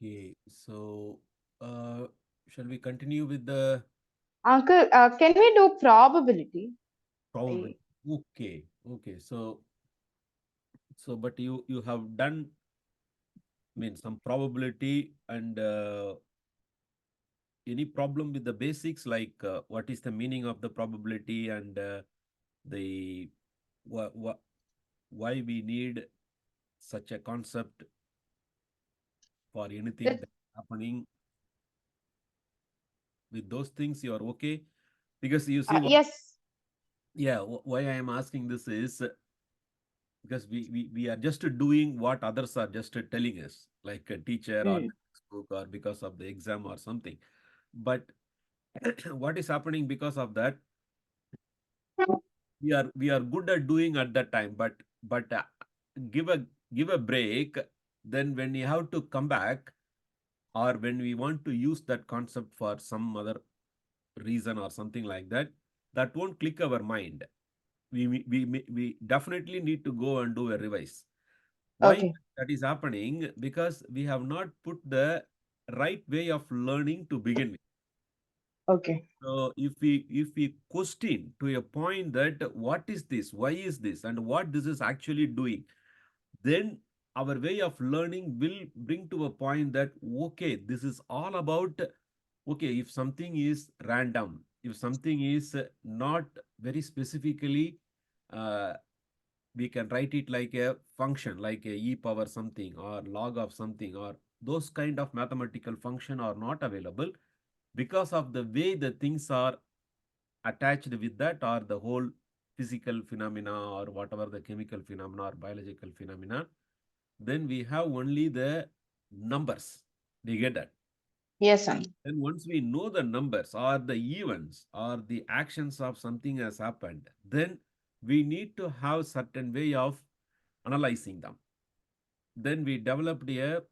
Okay, so shall we continue with the Uncle, can we do probability? probability? I, Okay, okay. So but you have done, some probability and any problem with the basics, like what is the meaning of the probability and the wha wha why we need such a concept for anything that, that happening. With those things you are okay, because you see what, yes. yeah, why I am asking this is because we are just doing what others are just telling us, like a teacher or Mm. the textbook or because of the exam or something. But what is happening because of that, we are good at doing at that time, but give a give a break, then when you have to come back, or when we want to use that concept for some other reason or something like that, that won't click our mind. We definitely need to go and do a revise. Why Okay. that is happening? Because we have not put the right way of learning to begin with. Okay. So if we question to a point that what is this, why is this, and what this is actually doing, then our way of learning will bring to a point that okay, this is all about, okay, if something is random, if something is not very specifically, uh, we can write it like a function, like a e power something or log of something, or those kind of mathematical function are not available because of the way the things are attached with that, or the whole physical phenomena or whatever the chemical phenomena or biological phenomena. Then we have only the numbers. Do you get that? Yes, son. Then once we know the numbers or the events or the actions of something has happened, then we need to have certain way of analyzing them. Then we developed the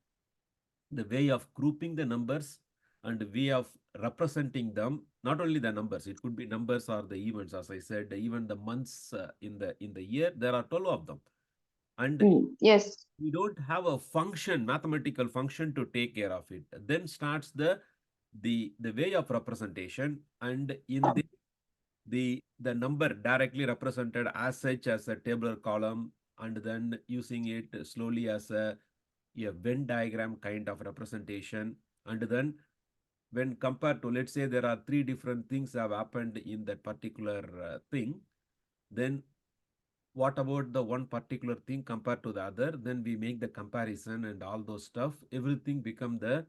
way of grouping the numbers and the way of representing them. Not only the numbers, it could be numbers or the events. As I said, even the months in the year, there are 12 of them, and Mm. Yes. we don't have a function, mathematical function to take care of it. Then starts the way of representation, and in the number directly represented as such as a tabular column, and then using it slowly as a Venn diagram kind of representation. And then when compared to, let's say there are three different things have happened in that particular thing, then what about the one particular thing compared to the other, then we make the comparison and all those stuff, everything become the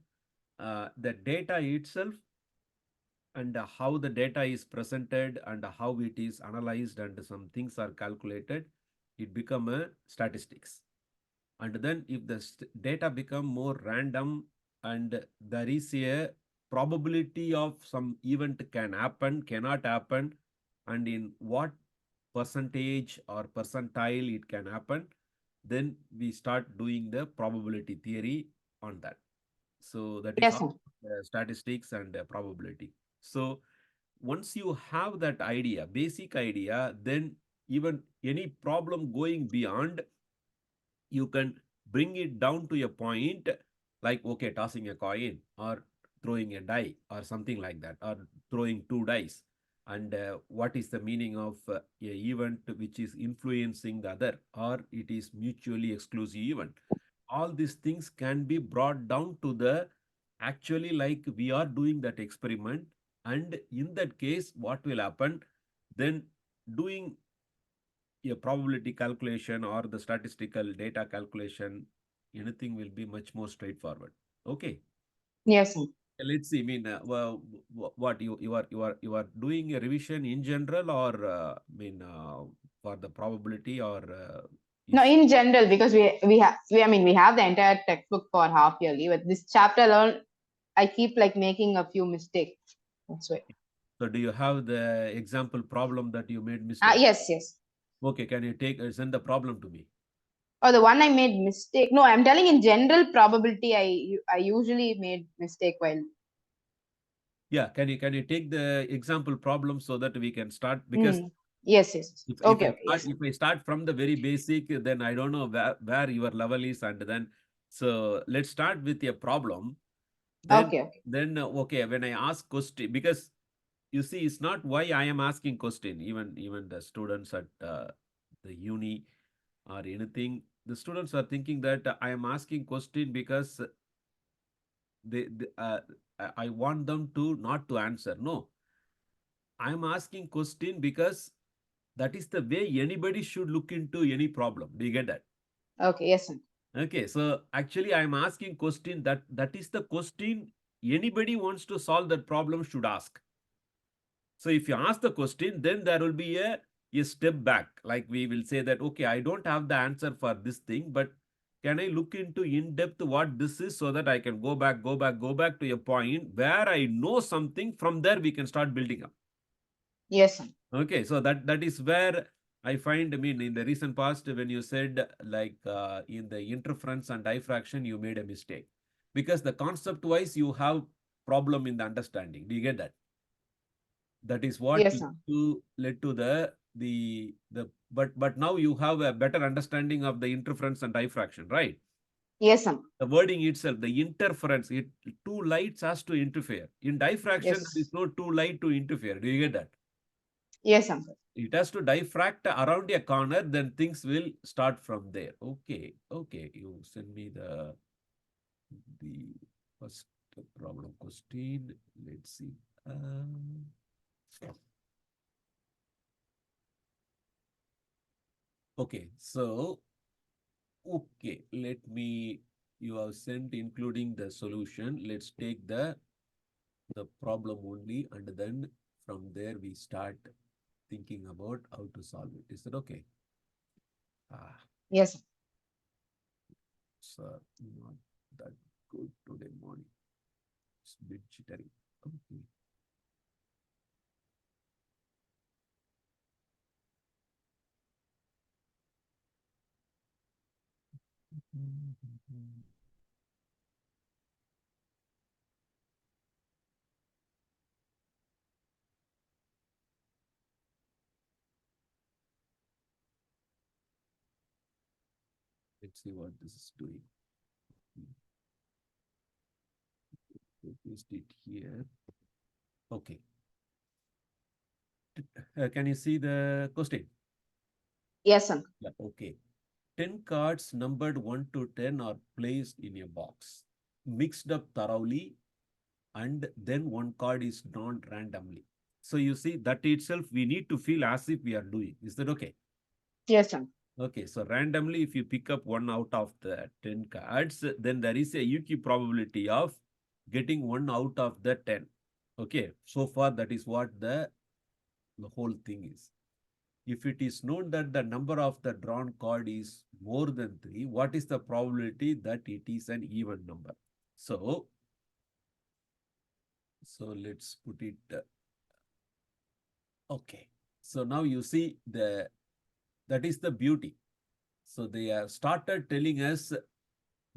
data itself, and how the data is presented and how it is analyzed and some things are calculated, it become a statistics. And then if the data become more random and there is a probability of some event can happen, cannot happen, and in what percentage or percentile it can happen, then we start doing the probability theory on that. So that is Yes, all son. statistics and probability. So once you have that idea, basic idea, then even any problem going beyond, you can bring it down to a point, like okay, tossing a coin or throwing a die or something like that, or throwing two dice, and what is the meaning of a event which is influencing the other, or it is mutually exclusive event. All these things can be brought down to the actually, like we are doing that experiment, and in that case what will happen, then doing a probability calculation or the statistical data calculation, anything will be much more straightforward. Okay, Yes, son. let's see. I mean, well, what you are doing a revision in general, or for the probability, or No, is in general, because we have the entire textbook for half yearly, but this chapter alone, I keep like making a few mistakes. That's why. so? Do you have the example problem that you made Ah, mistake? yes, yes. Okay, can you take send the problem to me? Oh, the one I made mistake. No, I'm telling in general probability. I usually made mistake while. Yeah, can you take the example problem so that we can start? Because Mm. Yes, yes, yes. if if Okay, I okay. start Yes, sir. if I start from the very basic, then I don't know where your level is, and then So let's start with a problem. Then, Okay. okay, when I ask question, because you see, it's not why I am asking question. Even the students at the uni or anything, the students are thinking that I am asking question because they I want them to not to answer. No, I am asking question because that is the way anybody should look into any problem. Do you get that? Okay. Yes, sir. Okay, so actually I am asking question that is the question anybody wants to solve that problem should ask. So if you ask the question, then there will be a step back. Like we will say that, okay, I don't have the answer for this thing, but can I look into in depth what this is so that I can go back to a point where I know something. From there, we can start building up. Yes, sir. Okay, so that is where I find, I mean, in the recent past, when you said like in the interference and diffraction, you made a mistake because the concept wise you have problem in the understanding. Do you get that? That is what Yes, sir. led to the but now you have a better understanding of the interference and diffraction, right? Yes, sir. The wording itself, the interference, two lights has to interfere. In diffraction, there Yes. is no two light to interfere. Do you get that? Yes, sir. It has to diffract around a corner, then things will start from there. Okay, okay. You send me the first problem question. Let's see. Okay, so okay, let me. You have sent including the solution. Let's take the problem only, and then from there we start thinking about how to solve it. Is that okay? Ah, Yes, sir. sir, not that good today morning. It's a bit jittery. Okay. Let's see what this is doing. Paste it here. Okay. Can you see the question? Yes, sir. Yeah, okay. 10 cards numbered 1 to 10 are placed in a box, mixed up thoroughly, and then one card is drawn randomly. So you see that itself we need to feel as if we are doing. Is that okay? Yes, sir. Okay, so randomly, if you pick up one out of the 10 cards, then there is a UQ probability of getting one out of the 10. Okay, so far that is what the whole thing is. If it is known that the number of the drawn card is more than 3, what is the probability that it is an even number? So let's put it, okay. So now you see that is the beauty. So they have started telling us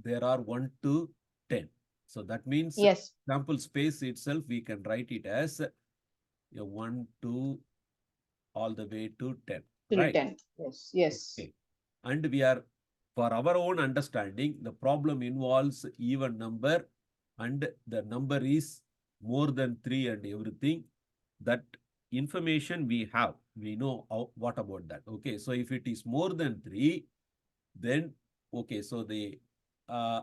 there are 1 to 10. So that means Yes. sample space itself, we can write it as a 1 to all the way to 10, Till right? 10. Yes. Yes. Okay. And we are, for our own understanding, the problem involves even number and the number is more than 3 and everything. That information we have, we know what about that. Okay, so if it is more than 3, then okay, so I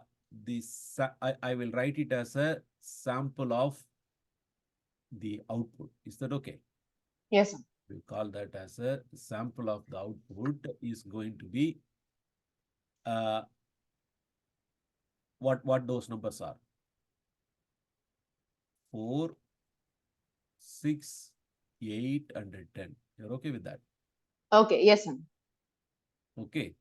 will write it as a sample of the output. Is that okay? Yes, sir. We call that as a sample of the output is going to be what those numbers are. 4, 6, 8, and 10. You're okay with that? Okay. Yes, sir. Okay.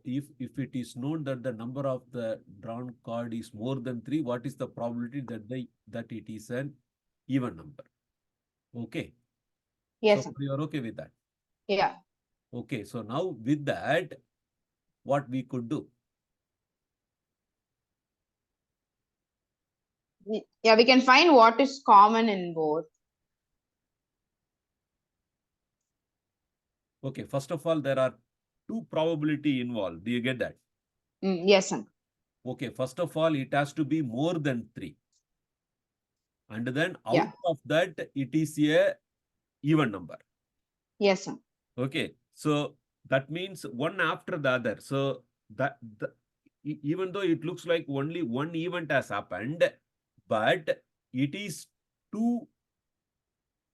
If it is known that the number of the drawn card is more than 3, what is the probability that it is an even number? Okay. Yes, So sir. you are okay with that? Yeah. Okay. So now with that, what we could do? Yeah, we can find what is common in both. Okay. First of all, there are two probability involved. Do you get that? Yes, uncle. Okay, first of all, it has to be more than 3. And then out Yeah. of that, it is a even number. Yes, uncle. Okay, so that means one after the other. So even though it looks like only one event has happened, but it is two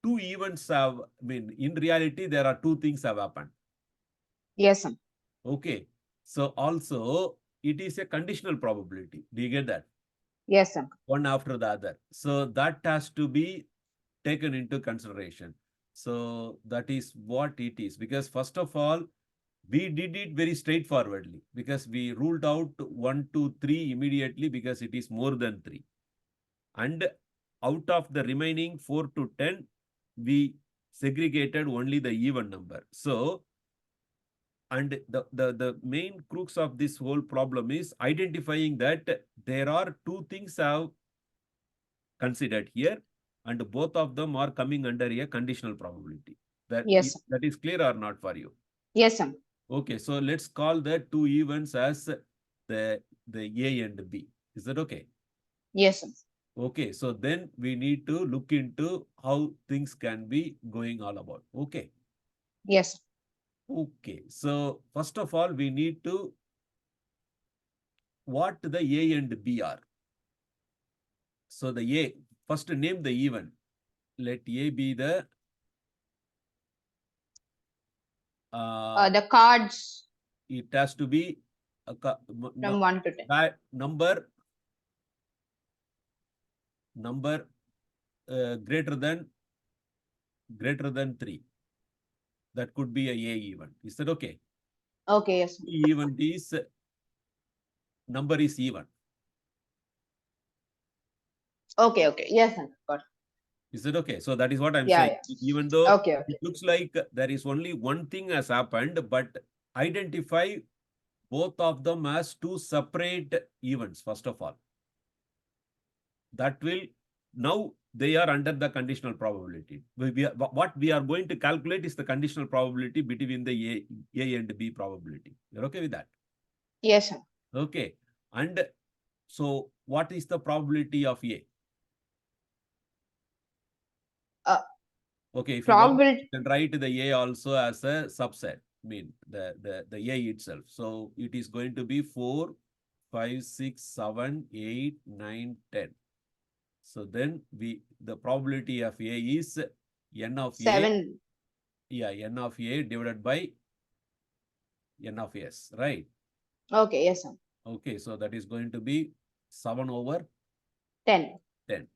events have, I mean, in reality, there are two things have happened. Yes, uncle. Okay, so also it is a conditional probability. Do you get that? Yes, uncle. One after the other. So that has to be taken into consideration. So that is what it is. Because first of all, we did it very straightforwardly because we ruled out 1, 2, 3 immediately because it is more than 3. And out of the remaining 4 to 10, we segregated only the even number. So, and the main crux of this whole problem is identifying that there are two things have considered here, and both of them are coming under a conditional probability. Yes. That is clear or not for you? Yes, uncle. Okay, so let's call the two events as the A and B. Is that okay? Yes, uncle. Okay, so then we need to look into how things can be going all about. Okay. Yes. Okay, so first of all, we need to what the A and B are. So the A, first name the event. Let A be the The cards it has to be a from 1 to 10. number greater than 3. That could be a event. Is that okay? Okay, yes. Event is number is even. Okay, okay. Yes, uncle. Got it. Is it okay? So that is what I'm Yeah, saying. yeah. Even though Okay, okay. it looks like there is only one thing has happened, but identify both of them as two separate events, first of all. That will, now they are under the conditional probability. What we are going to calculate is the conditional probability between the A and B probability. You're okay with that? Yes, uncle. Okay. And so what is the probability of A? Okay, if you want, Probability. you can write the A also as a subset, I mean the A itself. So it is going to be 4, 5, 6, 7, 8, 9, 10. So then the probability of A is N of A. 7. Yeah, N of A divided by N of S, right? Okay, yes, uncle. Okay, so that is going to be 7 over 10. 10.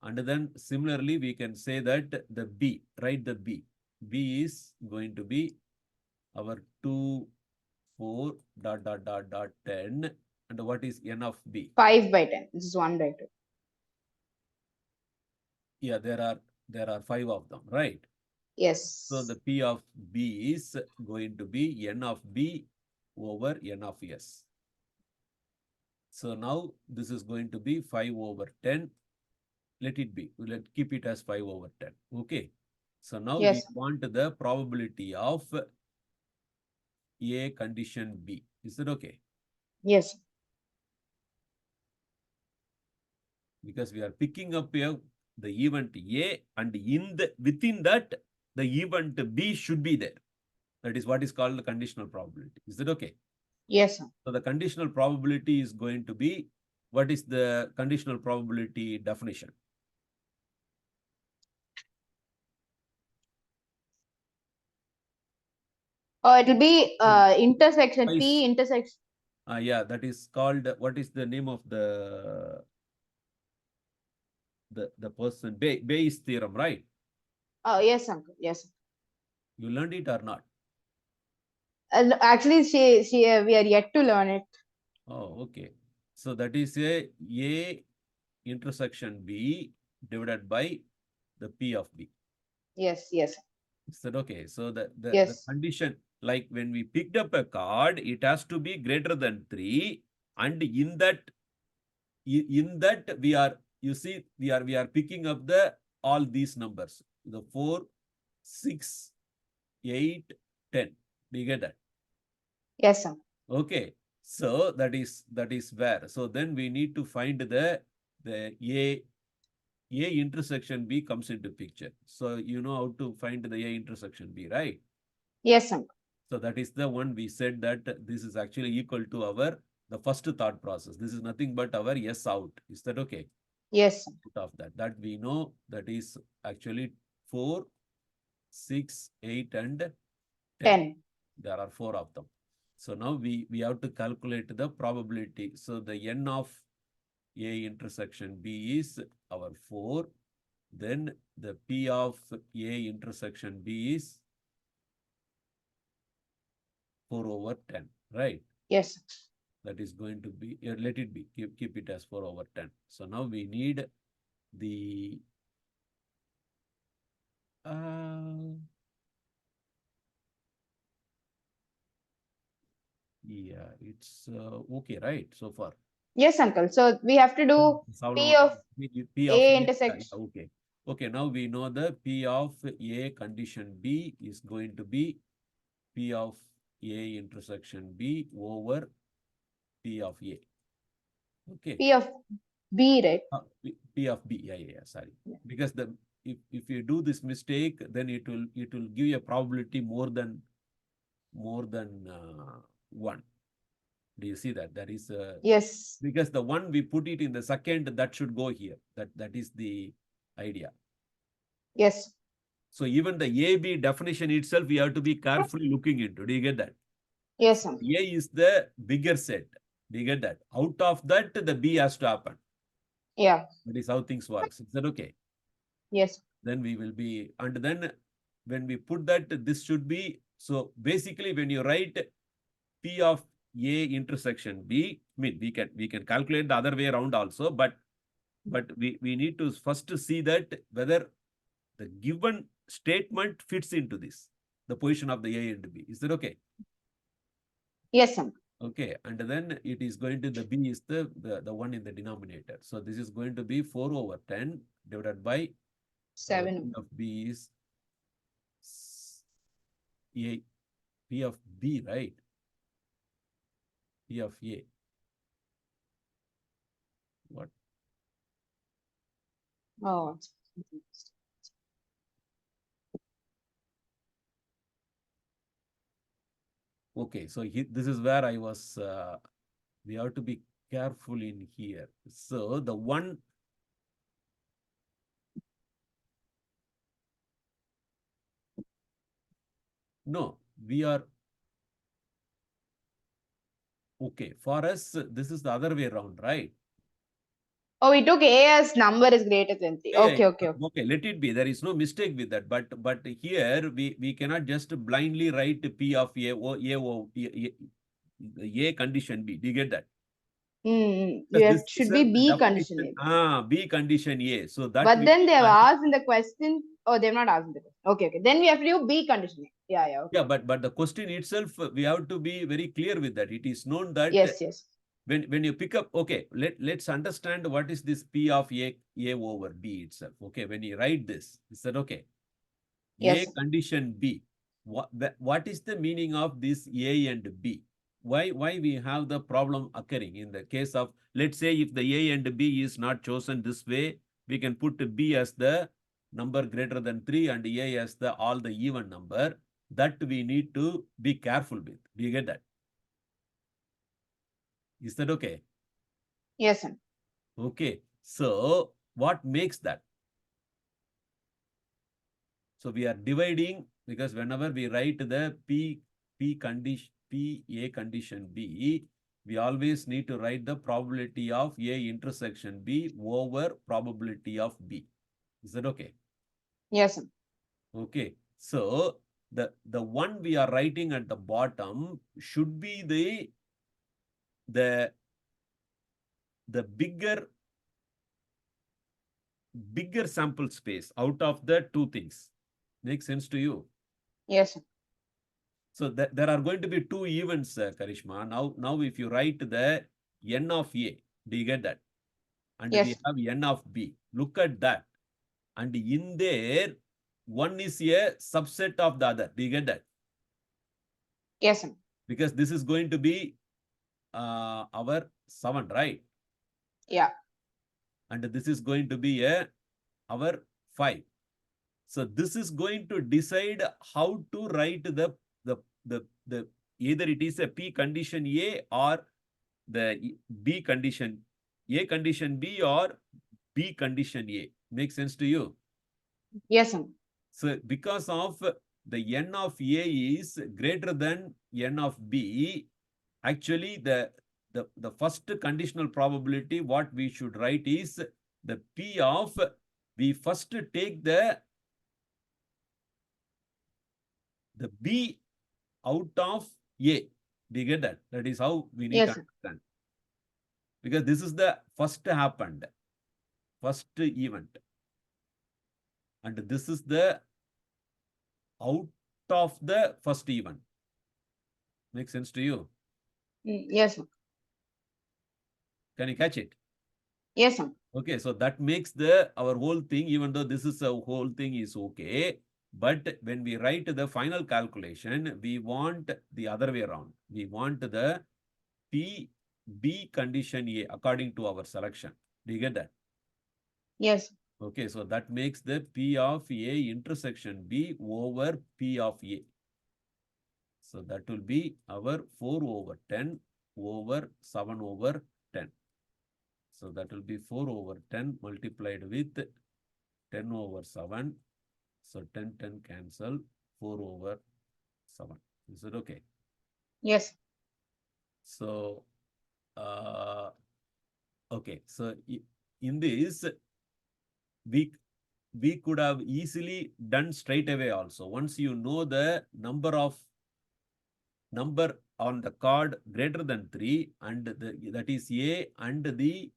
And then similarly, we can say that the B, write the B. B is going to be our 2, 4, dot, dot, dot, dot, 10. And what is N of B? 5 by 10. This is 1 by 2. Yeah, there are 5 of them, right? Yes. So the P of B is going to be N of B over N of S. So now this is going to be 5 over 10. Let it be. Let's keep it as 5 over 10. Okay. So now Yes. we want the probability of A condition B. Is it okay? Yes. Because we are picking up the event A, and within that the event B should be there. That is what is called the conditional probability. Is it okay? Yes. So the conditional probability is going to be, what is the conditional probability definition? It'll be intersection Twice. P intersection. Yeah, that is called, what is the name of the person? Bayes theorem, right? Oh, yes, uncle. Yes. You learned it or not? Actually, we are yet to learn it. Oh, okay. So that is A intersection B divided by the P of B. Yes, yes. Is that okay? So the Yes. condition, like when we picked up a card, it has to be greater than 3. And in that we are, you see, we are picking up all these numbers, the 4, 6, 8, 10. Do you get that? Yes, sir. Okay, so that is where. So then we need to find the A intersection B comes into picture. So you know how to find the A intersection B, right? Yes, sir. So that is the one we said that this is actually equal to our the first thought process. This is nothing but our yes out. Is that okay? Yes, sir. Out of that we know that is actually 4, 6, 8, and 10. 10. There are 4 of them. So now we have to calculate the probability. So the n of A intersection B is our 4. Then the P of A intersection B is 4 over 10, right? Yes, sir. That is going to be, let it be, keep it as 4 over 10. So now we need the, yeah, it's okay, right, so far. Yes, uncle. So we have to do P of P of A A, intersection. okay. Okay, now we know the P of A condition B is going to be P of A intersection B over P of A. Okay. P of B, right? P of B, yeah, sorry. Yeah. Because if you do this mistake, then it will give you a probability more than 1. Do you see that? That is Yes. because the one we put it in the second, that should go here. That is the idea. Yes. So even the AB definition itself, we have to be carefully looking into. Do you get that? Yes, sir. A is the bigger set. Do you get that? Out of that, the B has to happen. Yeah. That is how things works. Is that okay? Yes. Then we will be, and then when we put that, this should be, so basically when you write P of A intersection B, I mean, we can calculate the other way around also, but we need to first see that whether the given statement fits into this, the position of the A and B. Is that okay? Yes, sir. Okay, and then it is going to, the B is the one in the denominator. So this is going to be 4 over 10 divided by 7. P of B is A, P of B, right? P of A. What? Oh. Okay, so this is where I was, we have to be careful in here. So the one, no, we are, okay, for us, this is the other way around, right? Oh, we took A as number is greater than 3. Yeah, Okay, yeah, okay, okay. okay, let it be. There is no mistake with that. But here we cannot just blindly write P of A condition B. Do you get that? This Should be itself the B condition. definition, B condition A. So that But we then they have can't- asked in the question. Oh, they've not asked in the question. Okay, okay. Then we have to do B condition. Yeah, yeah. Okay. Yeah, but the question itself, we have to be very clear with that. It is known that Yes, yes. when you pick up, okay, let's understand what is this P of A over B itself. Okay, when you write this, is that okay? Yes. A condition B. What is the meaning of this A and B? Why we have the problem occurring in the case of, let's say if the A and B is not chosen this way, we can put B as the number greater than 3 and A as the all the even number. That we need to be careful with. Do you get that? Is that okay? Yes, sir. Okay. So what makes that? So we are dividing, because whenever we write the A condition B, we always need to write the probability of A intersection B over probability of B. Is that okay? Yes, sir. Okay. So the one we are writing at the bottom should be the bigger sample space out of the two things. Makes sense to you? Yes, sir. So there are going to be two events, Karishma. Now if you write the n of A, do you get that? And Yes. we have n of B. Look at that. And in there, one is a subset of the other. Do you get that? Yes, sir. because this is going to be our 7, right? Yeah. And this is going to be our 5. So this is going to decide how to write the either it is a P condition A or the B condition, A condition B or B condition A. Makes sense to you? Yes, sir. So because of the n of A is greater than n of B, actually the first conditional probability what we should write is the P of, we first take the B out of A. Do you get that? That is how we need Yes, to sir. understand. Because this is the first happened, first event. And this is the out of the first event. Makes sense to you? Yes, sir. Can you catch it? Yes, sir. Okay, so that makes our whole thing, even though this is a whole thing is okay, but when we write the final calculation, we want the other way around. We want the P B condition A according to our selection. Do you get that? Yes. Okay, so that makes the P of A intersection B over P of A. So that will be our 4 over 10 over 7 over 10. So that will be 4 over 10 multiplied with 10 over 7. So 10, 10 cancel, 4 over 7. Is it okay? Yes. So, okay. So in this, we could have easily done straight away also. Once you know the number on the card greater than 3 and that is A and the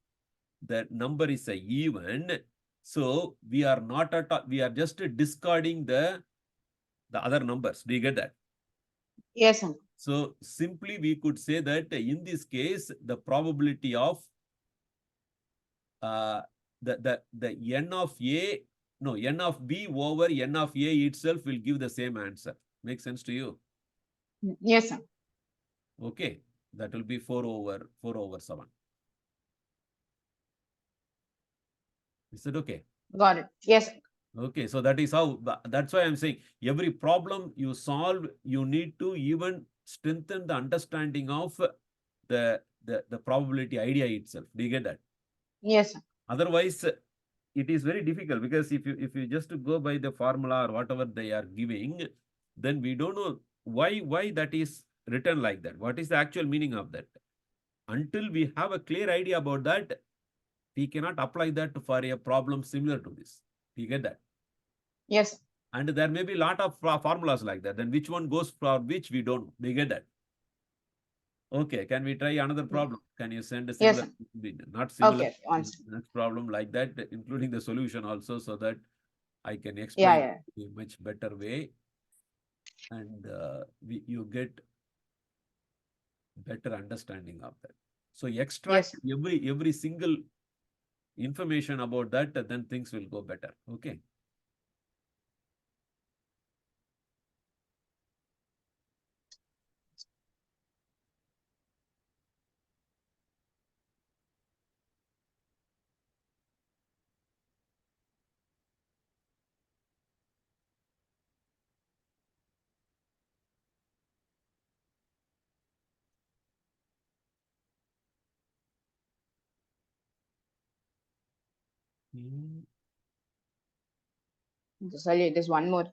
number is a even. So we are not at all, we are just discarding the other numbers. Do you get that? Yes, sir. So simply we could say that in this case, the probability of the n of A, no, n of B over n of A itself will give the same answer. Makes sense to you? Yes, sir. Okay, that will be 4 over 7. Is it okay? Got it. Yes, sir. Okay, so that is how, that's why I'm saying every problem you solve, you need to even strengthen the understanding of the probability idea itself. Do you get that? Yes, sir. Otherwise, it is very difficult because if you just go by the formula or whatever they are giving, then we don't know why that is written like that. What is the actual meaning of that? Until we have a clear idea about that, we cannot apply that for a problem similar to this. You get that? Yes, sir. And there may be a lot of formulas like that. Then which one goes for which, we don't know. Do you get that? Okay, can we try another problem? Can you send a Yes, similar, sir. not similar, Okay. One second. next problem like that, including the solution also, so that I can Yeah, explain yeah. in a much better way, and you get better understanding of that. So extract Yes. every single information about that, then things will go better. Okay. Hmm. Sorry, there's one more.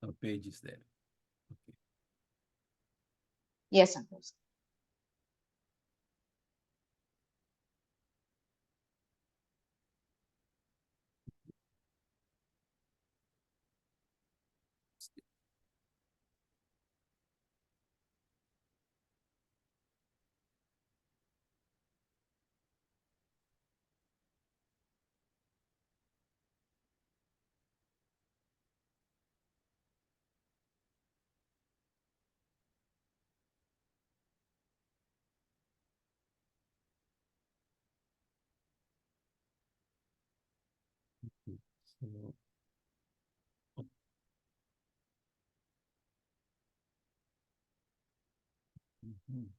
A page is there. Okay. Yes, sir. So, Mhm.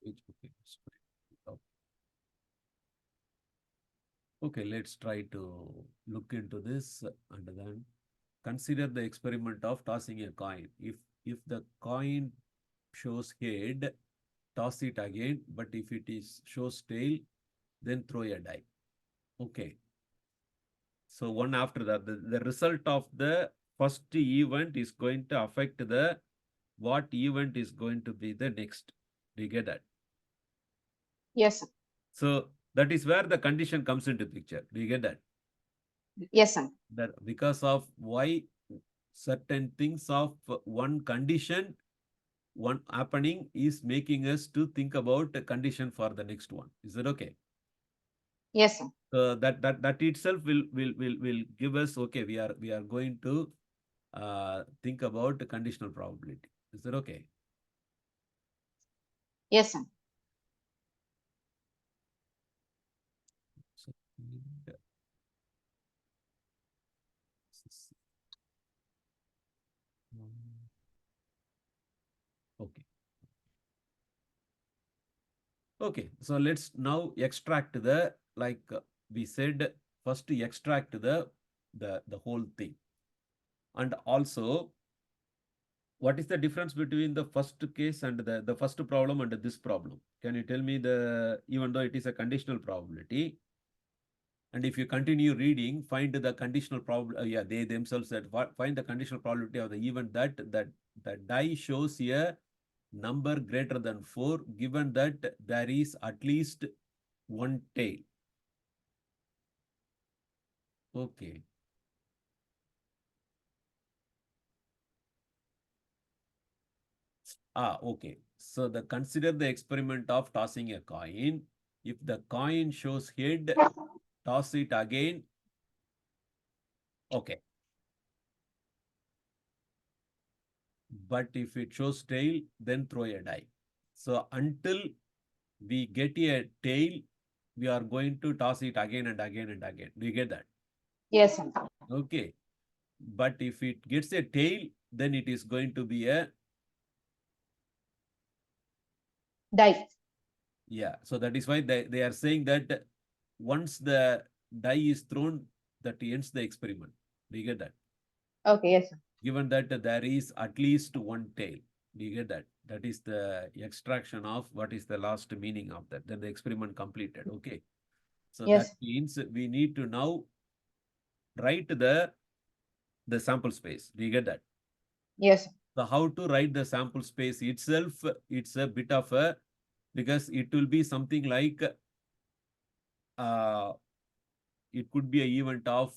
Okay, it's fine. Okay, let's try to look into this and then consider the experiment of tossing a coin. If the coin shows head, toss it again, but if it is shows tail, then throw a die. Okay. So one after that, the result of the first event is going to affect the what event is going to be the next. Do you get that? Yes, sir. So that is where the condition comes into picture. Do you get that? Yes, sir. That because of why certain things of one condition, one happening is making us to think about a condition for the next one. Is that okay? Yes, sir. That itself will give us okay. We are going to think about the conditional probability. Is that okay? Yes, sir. So, okay. Okay, so let's now extract the like we said first to extract the whole thing. And also, what is the difference between the first case and the first problem and this problem? Can you tell me even though it is a conditional probability, and if you continue reading, find the conditional probability, yeah, they themselves said, find the conditional probability of the event that die shows a number greater than 4, given that there is at least one tail. Okay. Okay. So consider the experiment of tossing a coin. If the coin shows head, toss it again. Okay. But if it shows tail, then throw a die. So until we get a tail, we are going to toss it again and again and again. Do you get that? Yes, sir. Okay. But if it gets a tail, then it is going to be a Die. yeah. So that is why they are saying that once the die is thrown, that ends the experiment. Do you get that? Okay, yes, sir. Given that there is at least one tail. Do you get that? That is the extraction of what is the last meaning of that. Then the experiment completed. Okay. So that Yes. means we need to now write the sample space. Do you get that? Yes, sir. So how to write the sample space itself, it's a bit of a, because it will be something like, uh, it could be an event of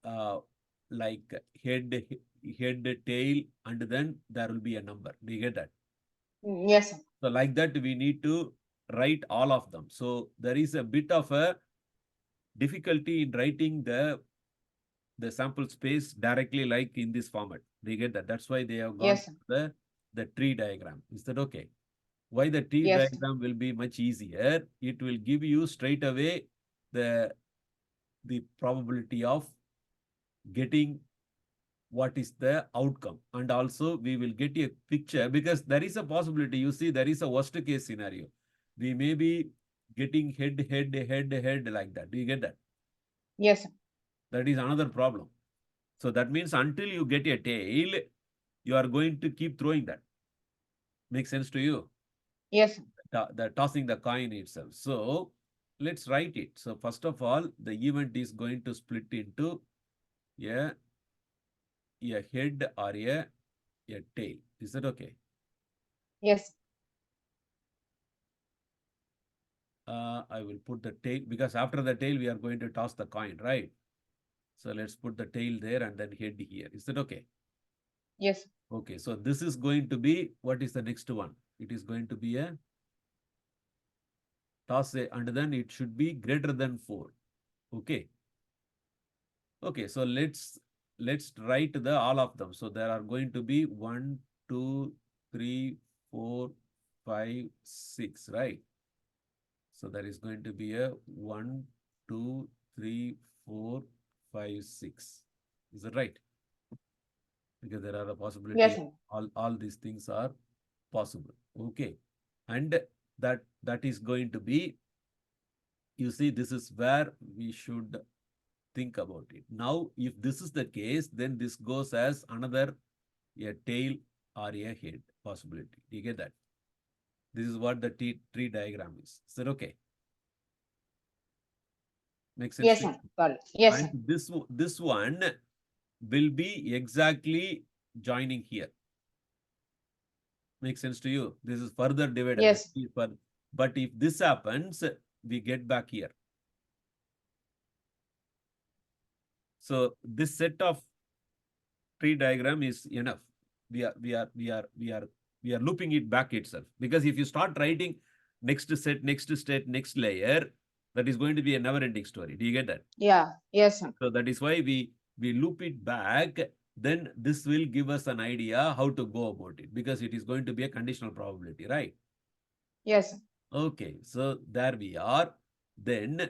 uh, like head, tail, and then there will be a number. Do you get that? Yes, sir. So like that, we need to write all of them. So there is a bit of a difficulty in writing the sample space directly like in this format. Do you get that? That's why they have gone Yes, sir. the tree diagram. Is that okay? Why the tree Yes, sir. diagram will be much easier? It will give you straight away the probability of getting what is the outcome, and also we will get a picture, because there is a possibility, you see, there is a worst case scenario. We may be getting head like that. Do you get that? Yes, sir. That is another problem. So that means until you get a tail, you are going to keep throwing that. Makes sense to you? Yes, sir. The tossing the coin itself. So let's write it. So first of all, the event is going to split into a, a head or a tail. Is that okay? Yes. I will put the tail, because after the tail, we are going to toss the coin, right? So let's put the tail there and then head here. Is that okay? Yes. Okay, so this is going to be, what is the next one? It is going to be a toss a, and then it should be greater than 4. Okay. Okay, so let's write the all of them. So there are going to be 1, 2, 3, 4, 5, 6, right? So there is going to be a 1, 2, 3, 4, 5, 6. Is that right? Because there are a possibility Yes, sir. all these things are possible. Okay. And that is going to be, you see, this is where we should think about it. Now, if this is the case, then this goes as another a tail or a head possibility. Do you get that? This is what the tree diagram is. Is that okay? Makes sense Yes, to you? sir. Got it. Yes, And sir. this one will be exactly joining here. Makes sense to you? This is further divided. Yes. But if this happens, we get back here. So this set of tree diagram is enough. We are looping it back itself. Because if you start writing next set, next state, next layer, that is going to be a never-ending story. Do you get that? Yeah. Yes, sir. So that is why we loop it back. Then this will give us an idea how to go about it, because it is going to be a conditional probability, right? Yes, sir. Okay, so there we are. Then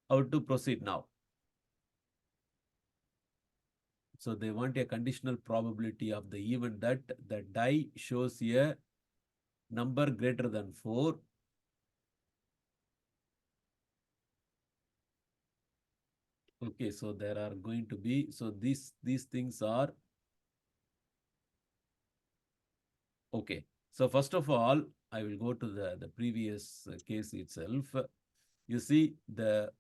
how to proceed now? So they want a conditional probability of the event that the die shows a number greater than 4. Okay, so there are going to be, so these things are okay. So first of all, I will go to the previous case itself. You see the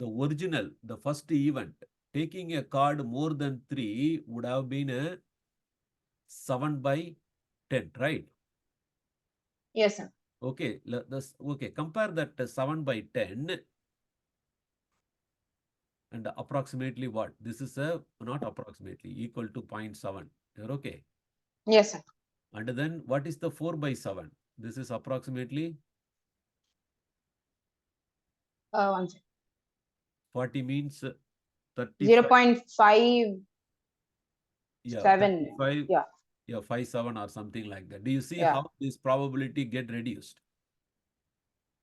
original, the first event, taking a card more than 3 would have been a 7 by 10, right? Yes, sir. Okay, okay, compare that 7 by 10 and approximately what? This is a, not approximately, equal to 0.7. You're okay. Yes, sir. And then what is the 4 by 7? This is approximately 1 second. 40 means 35. 0.57. Yeah, 35. Yeah. Yeah, 57 or something like that. Do you see Yeah. how this probability get reduced?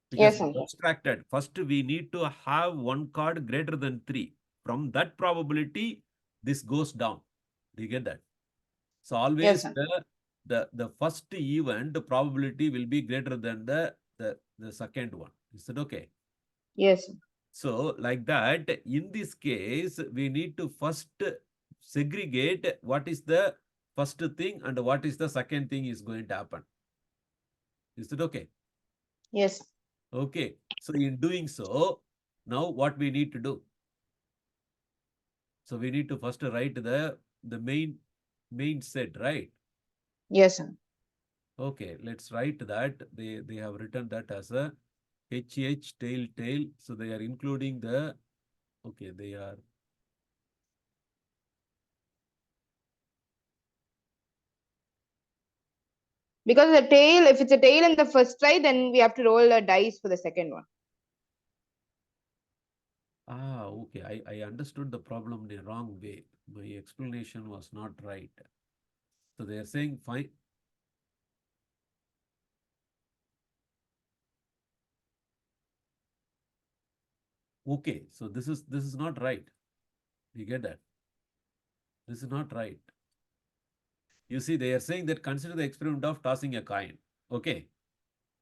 Because Yes, we sir. extracted. First, we need to have one card greater than 3. From that probability, this goes down. Do you get that? So Yes, always sir. the first event probability will be greater than the second one. Is it okay? Yes, sir. So like that, in this case, we need to first segregate what is the first thing and what is the second thing is going to happen. Is it okay? Yes, sir. Okay. So in doing so, now what we need to do? So we need to first write the main set, right? Yes, sir. Okay, let's write that. They have written that as a HH tail. So they are including the, okay, they are, Because the tail, if it's a tail in the first try, then we have to roll a dice for the second one. okay. I understood the problem in a wrong way. My explanation was not right. So they are saying fine. Okay, so this is not right. You get that? This is not right. You see, they are saying that consider the experiment of tossing a coin. Okay.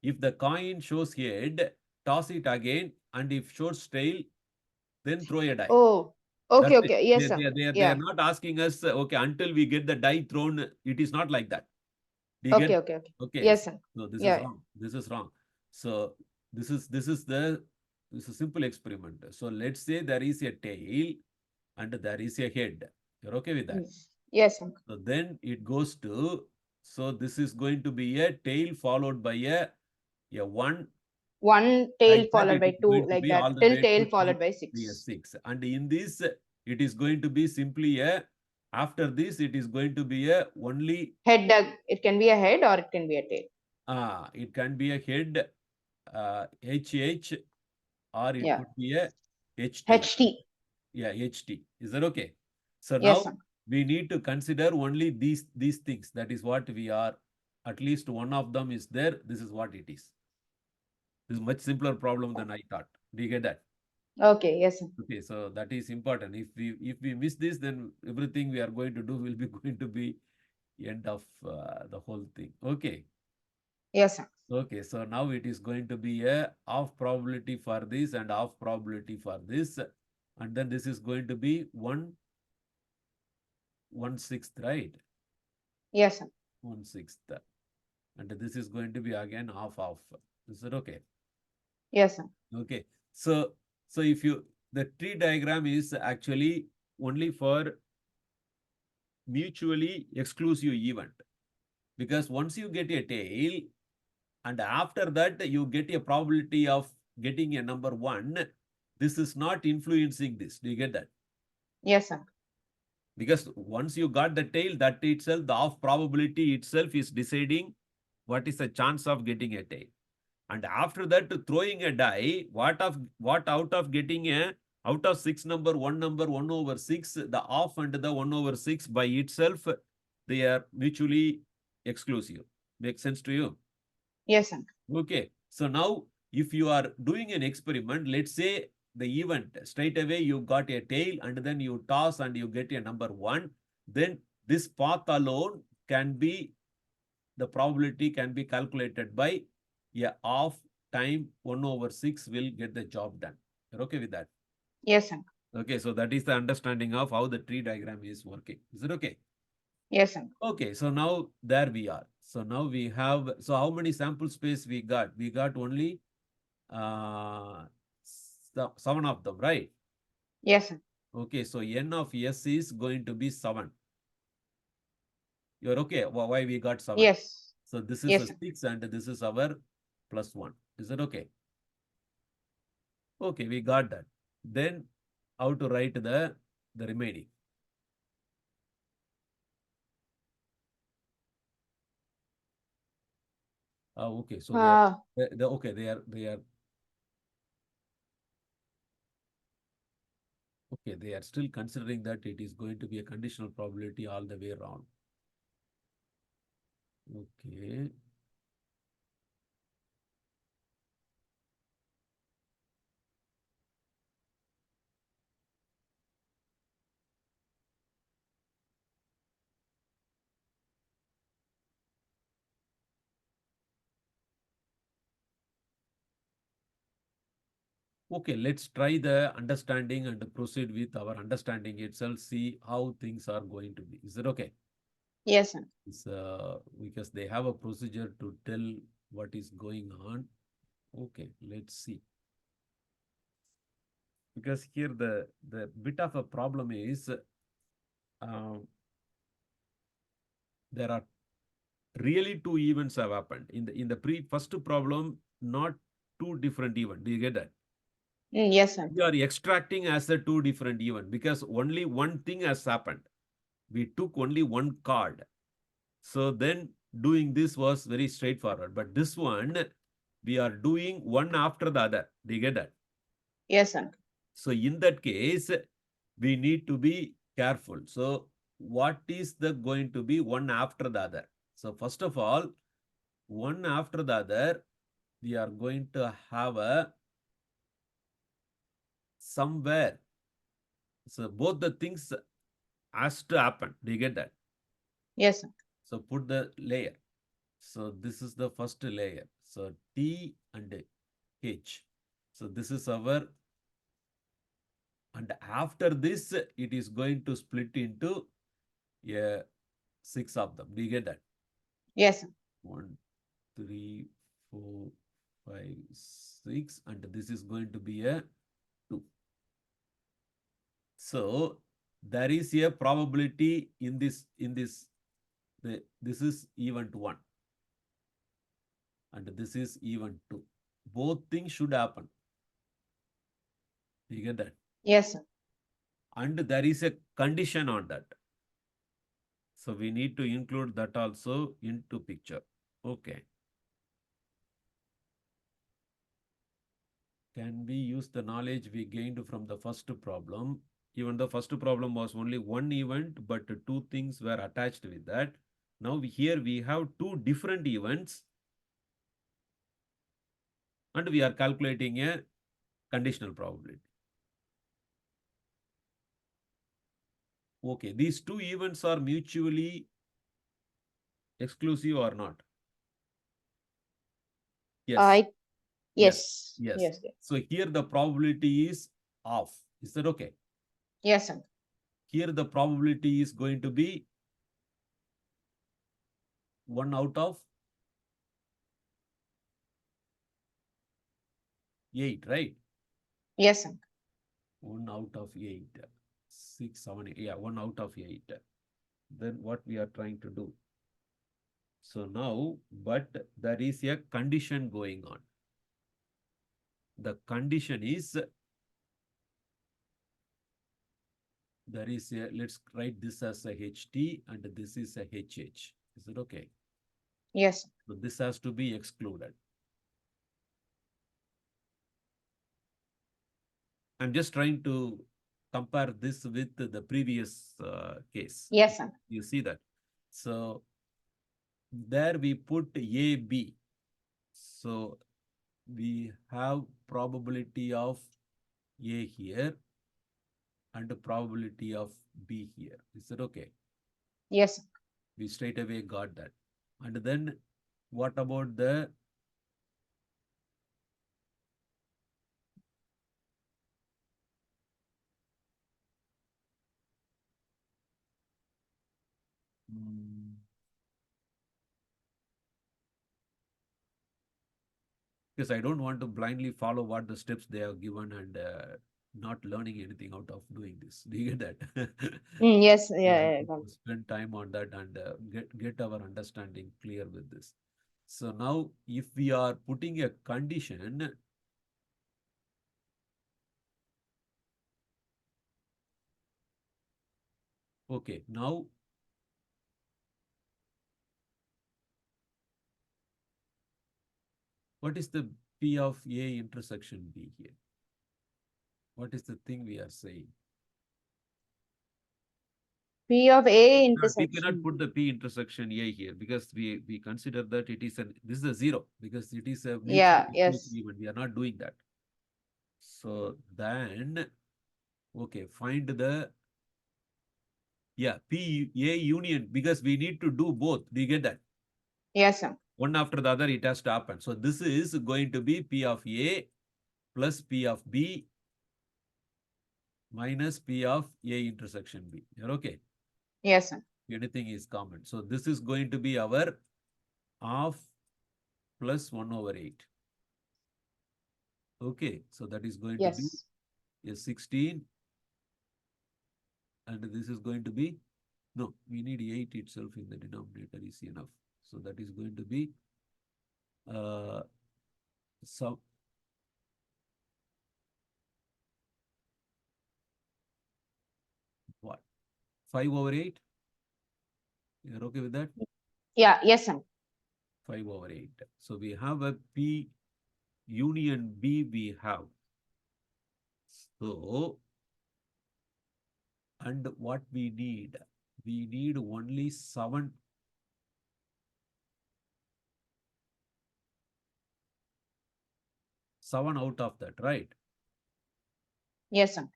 If the coin shows head, toss it again, and if shows tail, then throw a die. Oh, okay, That's it. okay. Yes, sir. They are Yeah. not asking us, okay, until we get the die thrown. It is not like that. Do you get? Okay, okay, okay. Okay. Yes, sir. So this is Yeah. wrong. This is wrong. So this is a simple experiment. So let's say there is a tail and there is a head. You're okay with that? Yes, sir. So then it goes to, so this is going to be a tail followed by a 1. One tail Like that, followed it by is 2, going to like be that, all the till way tail to followed by be a 6. 6. And in this, it is going to be simply a After this, it is going to be a only, Head, it can be a head or it can be a tail. it can be a head, HH, or it Yeah. could be a HT. HT. Yeah, HT. Is that okay? So Yes, now sir. we need to consider only these things. That is what we are. At least one of them is there. This is what it is. This is much simpler problem than I thought. Do you get that? Okay, yes, sir. Okay, so that is important. If we miss this, then everything we are going to do will be going to be end of the whole thing. Okay. Yes, sir. Okay, so now it is going to be a half probability for this and half probability for this, and then this is going to be 1/6, right? Yes, sir. 1/6, and this is going to be again half. Is that okay? Yes, sir. Okay, so if you, the tree diagram is actually only for mutually exclusive event, because once you get a tail and after that you get a probability of getting a number 1, this is not influencing this. Do you get that? Yes, sir. Because once you got the tail, that itself, the off probability itself is deciding what is the chance of getting a tail. And after that, throwing a die, what out of getting a, out of 6 number, 1/6, the off and the 1/6 by itself, they are mutually exclusive. Makes sense to you? Yes, sir. Okay. So now, if you are doing an experiment, let's say the event, straight away you got a tail and then you toss and you get a number 1, then this path alone can be, the probability can be calculated by a half time 1/6 will get the job done. You're okay with that? Yes, sir. Okay, so that is the understanding of how the tree diagram is working. Is it okay? Yes, sir. Okay, so now there we are. So now we have, so how many sample space we got? We got only 7 of them, right? Yes, sir. Okay, so n of s is going to be 7. You're okay? Why we got 7? Yes. So this is Yes, a sir. 6 and this is our +1. Is that okay? Okay, we got that. Then how to write the remaining? Okay, so Uh, okay, they are still considering that it is going to be a conditional probability all the way around. Okay. Okay, let's try the understanding and proceed with our understanding itself, see how things are going to be. Is that okay? yes, sir. It's, because they have a procedure to tell what is going on. Okay, let's see. Because here the bit of a problem is there are really 2 events have happened in the first problem, not 2 different events. Do you get that? Yes, sir. We are extracting as a 2 different event because only one thing has happened. We took only one card. So then doing this was very straightforward. But this one, we are doing one after the other. Do you get that? Yes, sir. So in that case, we need to be careful. So what is the going to be one after the other? So first of all, one after the other, we are going to have a somewhere. So both the things has to happen. Do you get that? Yes, sir. So put the layer. So this is the first layer. So T and H. So this is our, and after this, it is going to split into 6 of them. Do you get that? Yes, sir. 1, 3, 4, 5, 6, and this is going to be a 2. So there is a probability in this, this is event 1 and this is event 2. Both things should happen. You get that? Yes, sir. And there is a condition on that. So we need to include that also into picture. Okay. Can we use the knowledge we gained from the first problem? Even the first problem was only one event, but two things were attached with that. Now here we have two different events and we are calculating a conditional probability. Okay, these two events are mutually exclusive or not? Yes. I Yes. yes. Yes. Yes. Yes. So here the probability is off. Is that okay? Yes, sir. Here the probability is going to be 1 out of 8, right? Yes, sir. 1 out of 8. 6, 7, 8. Yeah, 1 out of 8. Then what we are trying to do? So now, but there is a condition going on. The condition is, there is a, let's write this as a HT and this is a HH. Is it okay? Yes. So this has to be excluded. I'm just trying to compare this with the previous case. Yes, sir. You see that? So there we put AB. So we have probability of A here and the probability of B here. Is that okay? Yes, sir. We straight away got that. And then what about the because I don't want to blindly follow what the steps they have given and not learning anything out of doing this. Do you get that? Yes. We have Yeah. to spend time on that and get our understanding clear with this. So now, if we are putting a condition, okay, now what is the P of A intersection B here? What is the thing we are saying? P of A We cannot intersection. put the P intersection A here because we consider that it is this is a 0 because it is a mutually Yeah. exclusive Yes. event. We are not doing that. So then, okay, find the P A union because we need to do both. Do you get that? Yes, sir. One after the other, it has to happen. So this is going to be P of A plus P of B minus P of A intersection B. You're okay? Yes, sir. Anything is common. So this is going to be our half plus 1 over 8. Okay, so that is going to be Yes. a 16 and this is going to be, no, we need 8 itself in the denominator is enough. So that is going to be some what 5 over 8. You're okay with that? Yeah. Yes, sir. 5 over 8. So we have a P union B we have. So, and what we need only 7 out of that, right? Yes, sir.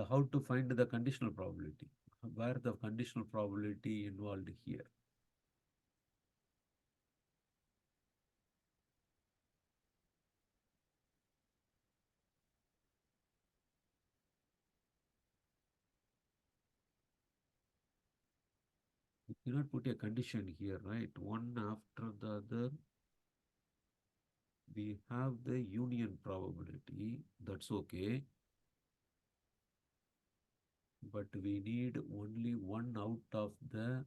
How to find the conditional probability? Where the conditional probability involved here? You cannot put a condition here, right? One after the other. We have the union probability. That's okay. But we need only 1 out of the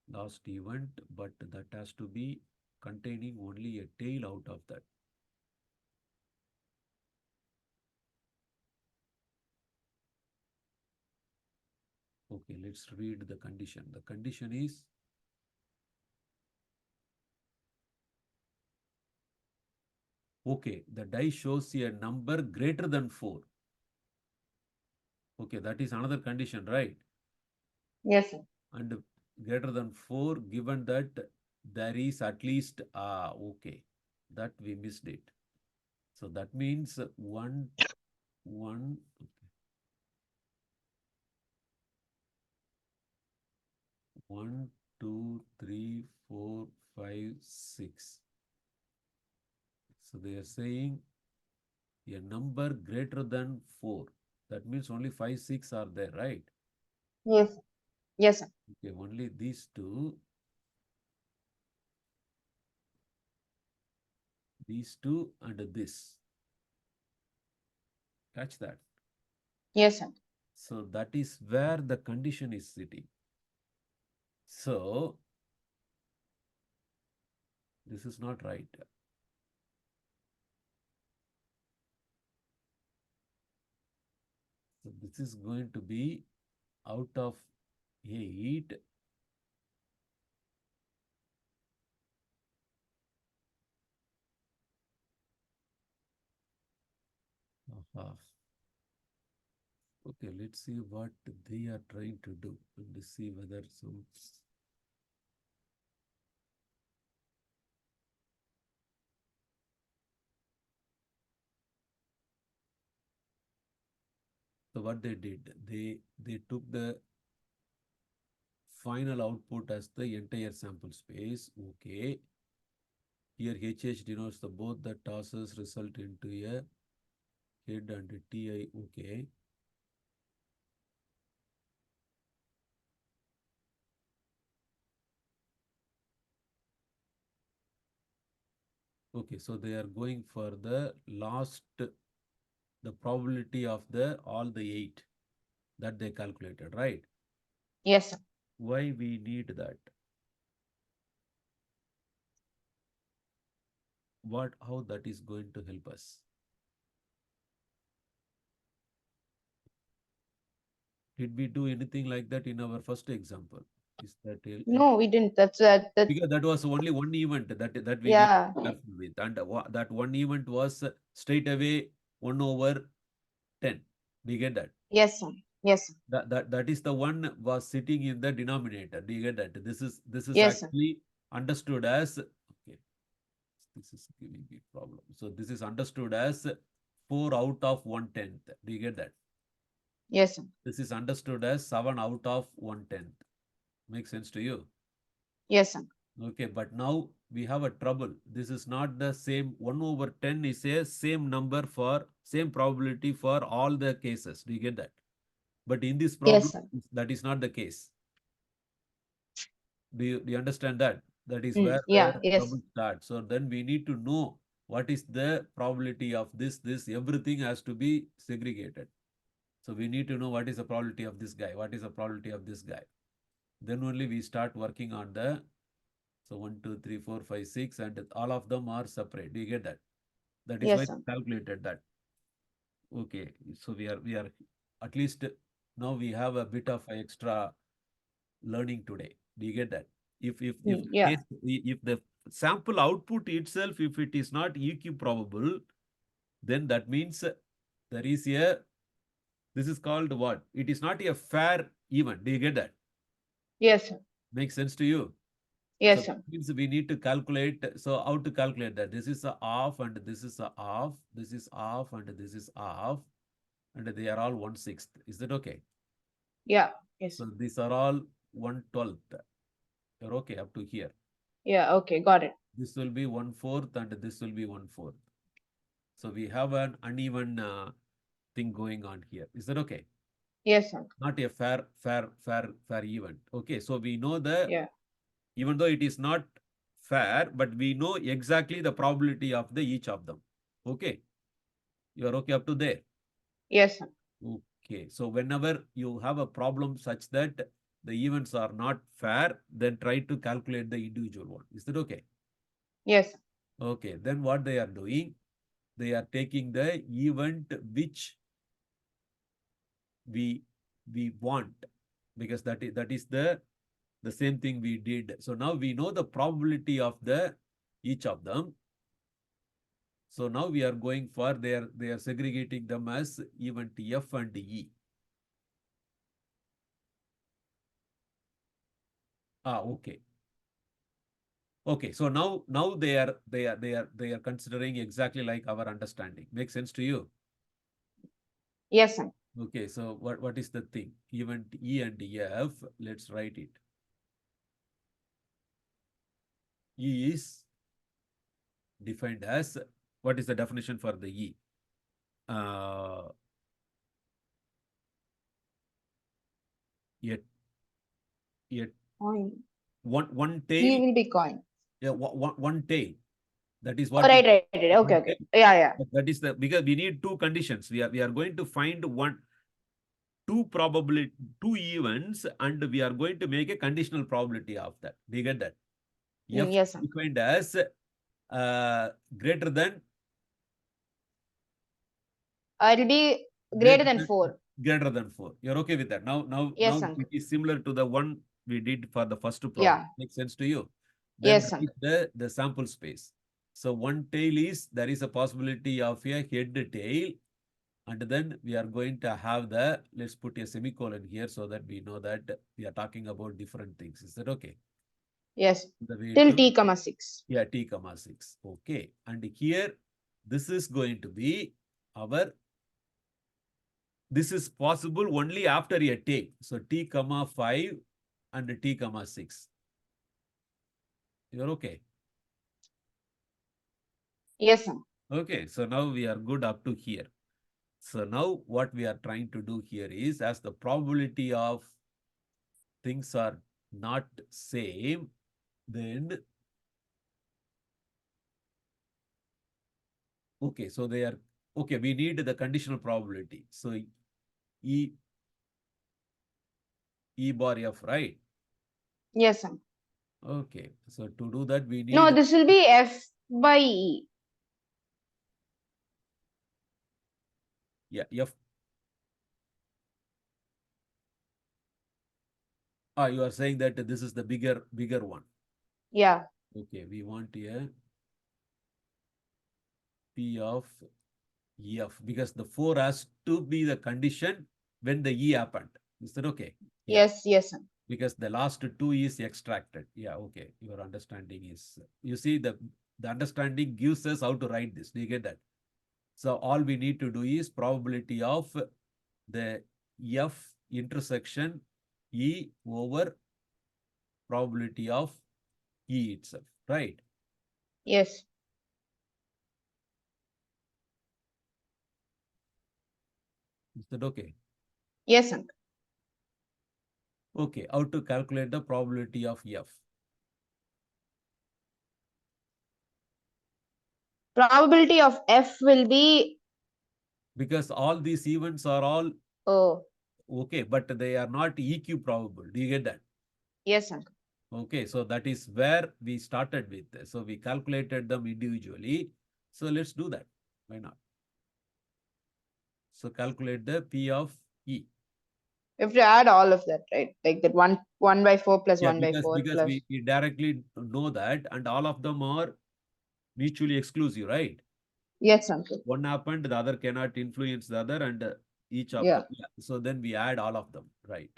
last event, but that has to be containing only a tail out of that. Okay, let's read the condition. The condition is okay, the die shows a number greater than 4. Okay, that is another condition, right? Yes, sir. And greater than 4, given that there is at least, okay, that we missed it. So that means 1, 1, okay, 1, 2, 3, 4, 5, 6. So they are saying a number greater than 4. That means only 5, 6 are there, right? Yes, yes, sir. Okay, only these two, and this. Catch that. Yes, sir. So that is where the condition is sitting. So this is not right. So this is going to be out of 8. Aha. Okay, let's see what they are trying to do and see whether some. So what they did, they took the final output as the entire sample space. Okay. Here HH denotes the both the tosses result into a head and a TI. Okay. Okay, so they are going for the last, the probability of the all the 8 that they calculated, right? Yes, sir. Why we need that? What, how that is going to help us? Did we do anything like that in our first example? Is that No, we didn't. That. because that was only one event that we need Yeah. to be careful with, and that one event was straight away 1 over 10. Do you get that? Yes, sir. Yes, sir. That is the one was sitting in the denominator. Do you get that? This is Yes, sir. actually understood as okay. This is giving me problem. So this is understood as 4 out of 1/10. Do you get that? Yes, sir. This is understood as 7 out of 1/10. Makes sense to you? Yes, sir. Okay, but now we have a trouble. This is not the same. 1 over 10 is a same number for same probability for all the cases. Do you get that? But in this Yes, problem, sir. that is not the case. Do you understand that? That is where Yeah. the Yes. trouble starts. So then we need to know what is the probability of this, everything has to be segregated. So we need to know what is the probability of this guy, what is the probability of this guy. Then only we start working on the, so 1, 2, 3, 4, 5, 6, and all of them are separate. Do you get that? That is why Yes, we sir. calculated that. Okay, so we are at least now we have a bit of extra learning today. Do you get that? If the Yeah. case, if the sample output itself, if it is not EQ probable, then that means there is a, this is called what? It is not a fair event. Do you get that? Yes, sir. Makes sense to you? So Yes, that sir. means we need to calculate. So how to calculate that? This is a off and this is a off. This is off and this is off, and they are all 1/6. Is that okay? Yeah. Yes, So sir. these are all 1/12. You're okay up to here. Yeah. Okay. Got it. This will be 1/4 and this will be 1/4. So we have an uneven thing going on here. Is that okay? Yes, sir. Not a fair event. Okay, so we know the, Yeah. even though it is not fair, but we know exactly the probability of the each of them. Okay, you are okay up to there. Yes, sir. Okay, so whenever you have a problem such that the events are not fair, then try to calculate the individual one. Is that okay? Yes, sir. Okay, then what they are doing, they are taking the event which we want, because that is the same thing we did. So now we know the probability of each of them. So now we are going for they are segregating them as event F and E. Okay. Okay, so now they are considering exactly like our understanding. Makes sense to you? Yes, sir. Okay, so what is the thing? Event E and F, let's write it. E is defined as, what is the definition for the E? Yet Coin. one He tail, will be coin. yeah, one tail. That is Oh, what right. Okay, one okay. tail. Yeah. That is because we need two conditions. We are going to find two events, and we are going to make a conditional probability of that. Do you get that? F Yes, sir. defined as greater than It'll be greater than 4. greater than 4. You're okay with that? Now Yes, uncle. it is similar to the one we did for the first problem. Yeah. Makes sense to you? Yes, Then uncle. the sample space. So one tail is, there is a possibility of a head tail, and then we are going to have let's put a semicolon here so that we know that we are talking about different things. Is that okay? Yes. The way Till to, t comma 6. yeah, t comma 6. Okay. And here, this is going to be this is possible only after a tail. So t comma 5 and t comma 6. You're okay? Yes, sir. Okay. So now we are good up to here. So now what we are trying to do here is, as the probability of things are not same, then okay, so they are okay, we need the conditional probability. So E bar F, right? Yes, sir. Okay, so to do that we need, No, this will be F by E. yeah, F. You are saying that this is the bigger one. Yeah. Okay, we want a P of F, because the 4 has to be the condition when the E happened. Is that okay? Yeah. Yes, sir. Because the last 2 is extracted. Yeah, okay. Your understanding is, you see, the understanding gives us how to write this. Do you get that? So all we need to do is probability of the F intersection E over probability of E itself, right? Yes. Is that okay? Yes, sir. Okay, how to calculate the probability of F? Probability of F will be, Because all these events are all oh, okay, but they are not EQ probable. Do you get that? yes, sir. Okay, so that is where we started with. So we calculated them individually. So let's do that. Why not? So calculate the P of E. We have to add all of that, right? Like that 1 by 4 plus Yeah, 1 by 4 because plus. we directly know that, and all of them are mutually exclusive, right? Yes, uncle. One happened, the other cannot influence the other, and each of Yeah. them. Yeah. So then we add all of them, right?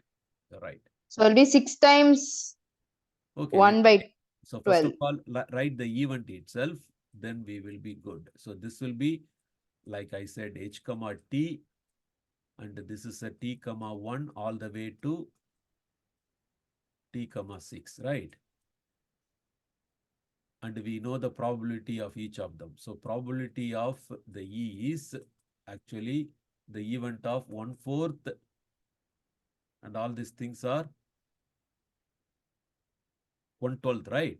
Right. So it'll be 6 times Okay. 1 by So first 12. of all, write the event itself, then we will be good. So this will be, like I said, H comma T, and this is a T comma 1 all the way to T comma 6, right? And we know the probability of each of them. So probability of the E is actually the event of 1/4, and all these things are 1/12, right?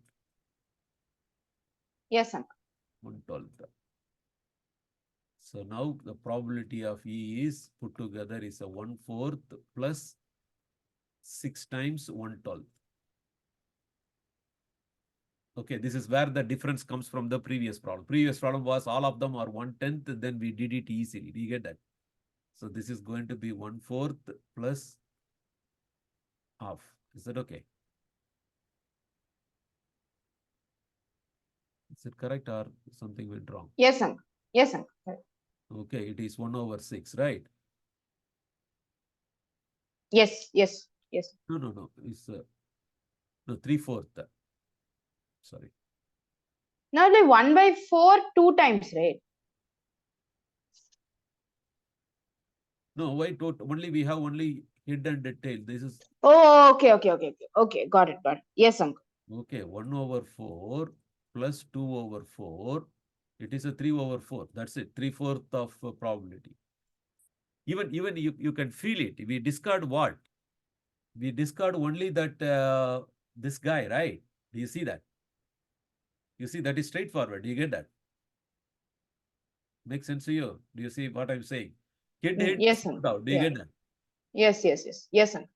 Yes, uncle. 1/12. So now the probability of E is put together is a 1/4 plus 6 times 1/12. Okay, this is where the difference comes from the previous problem. Previous problem was all of them are 1/10, then we did it easily. Do you get that? So this is going to be 1/4 plus half. Is that okay? Is it correct or something went wrong? Yes, uncle. Yes, uncle. Correct. Okay, it is 1/6, right? Yes, yes, yes. No. It's no 3/4. Sorry. Now the 1/4 2 times, right? No, why only we have only head and the tail. This is Oh, okay. Got it. Yes, uncle. okay. 1/4 plus 2/4. It is a 3/4. That's it. 3/4 of probability. Even you can feel it. We discard what? We discard only that this guy, right? Do you see that? You see that is straightforward. Do you get that? Makes sense to you? Do you see what I'm saying? Head Yes, sort uncle. out. Do you Yeah. get that? Yes, uncle.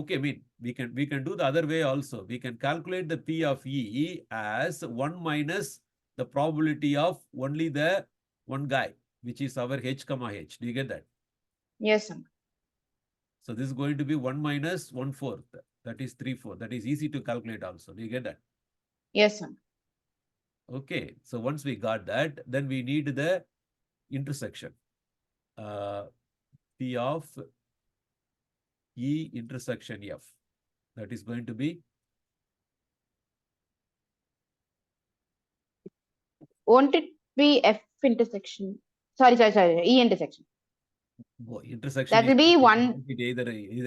Okay, I mean we can do the other way also. We can calculate the P of E as 1 minus the probability of only the one guy, which is our H comma H. Do you get that? Yes, uncle. So this is going to be 1 minus 1/4. That is 3/4. That is easy to calculate also. Do you get that? Yes, uncle. Okay. So once we got that, then we need the intersection. P of E intersection F. That is going to be Won't it be F intersection? Sorry. E intersection. intersection. That will be one. Either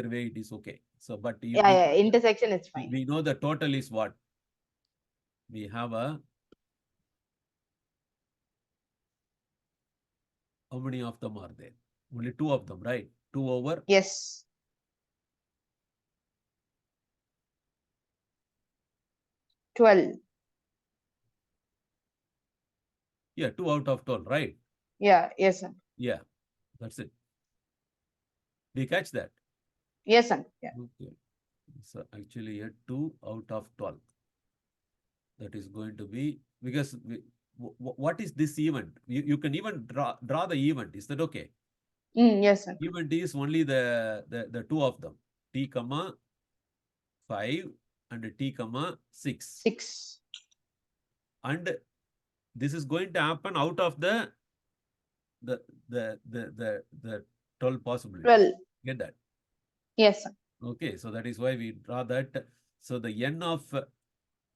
way it is okay. So, but Yeah. Intersection is fine. we know the total is what? We have a how many of them are there? Only 2 of them, right? 2 over Yes. $12. yeah, 2 out of 12, right? Yeah. Yes, uncle. Yeah, that's it. Do you catch that? Yes, uncle. Yeah. Okay. So actually a 2 out of 12. That is going to be because what is this event? You can even draw the event. Is that okay? Yes, uncle. Event is only the 2 of them. T comma 5 and T comma 6. 6. And this is going to happen out of the 12 possibilities. 12. Get that? Yes, sir. Okay, so that is why we draw that. So the n of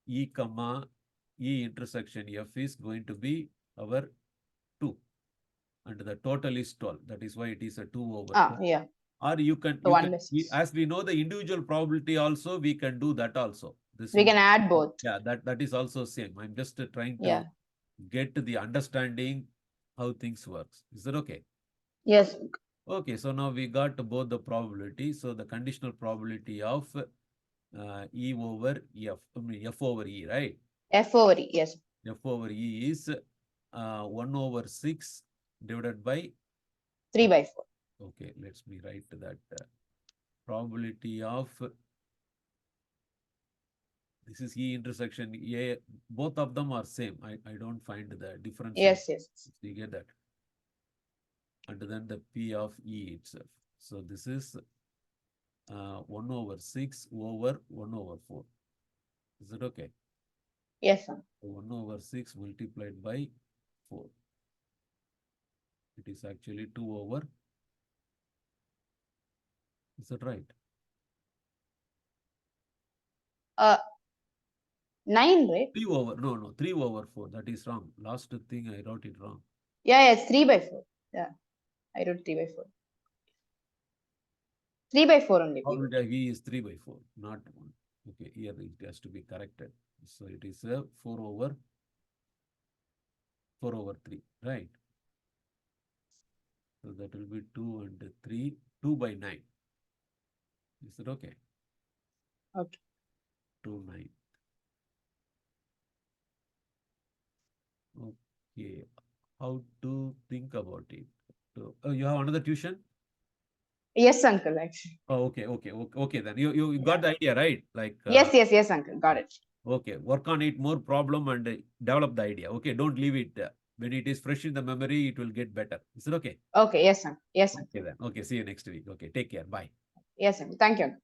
E comma E intersection F is going to be our 2. And the total is 12. That is why it is a 2 over 12. Yeah. Or you can, as we know the individual probability also, we can do that also. We can add both. Yeah, that is also same. I'm just trying to get to the understanding how things works. Is that okay? Yes. Okay, so now we got both the probability. So the conditional probability of E over F, I mean F over E, right? F over E, yes. F over E is 1/6 divided by 3/4. Okay, let me write that probability of this is E intersection A. Both of them are same. I don't find the difference. Yes. You get that. And then the P of E itself. So this is 1/6 over 1/4. Is it okay? Yes, sir. 1/6 multiplied by 4. It is actually 2 over. Is that right? 9, right? 3 over, no, 3/4. That is wrong. Last thing I wrote it wrong. Yeah, it's 3/4. Yeah, I wrote 3/4. 3/4 only. V is 3/4, not 1. Okay, here it has to be corrected. So it is a 4 over 3, right? So that will be 2 and 3, 2/9. Is it okay? Okay. 2/9. Okay, how to think about it? So, you have another tuition? Yes, uncle, actually. Oh, okay. Then you got the idea, right? Like yes, uncle. Got it. Okay, work on it, more problem and develop the idea. Okay, don't leave it. When it is fresh in the memory, it will get better. Is it okay? Okay, yes, uncle. Yes, uncle. Okay then. Okay, see you next week. Okay, take care. Bye. Yes, uncle. Thank you, uncle.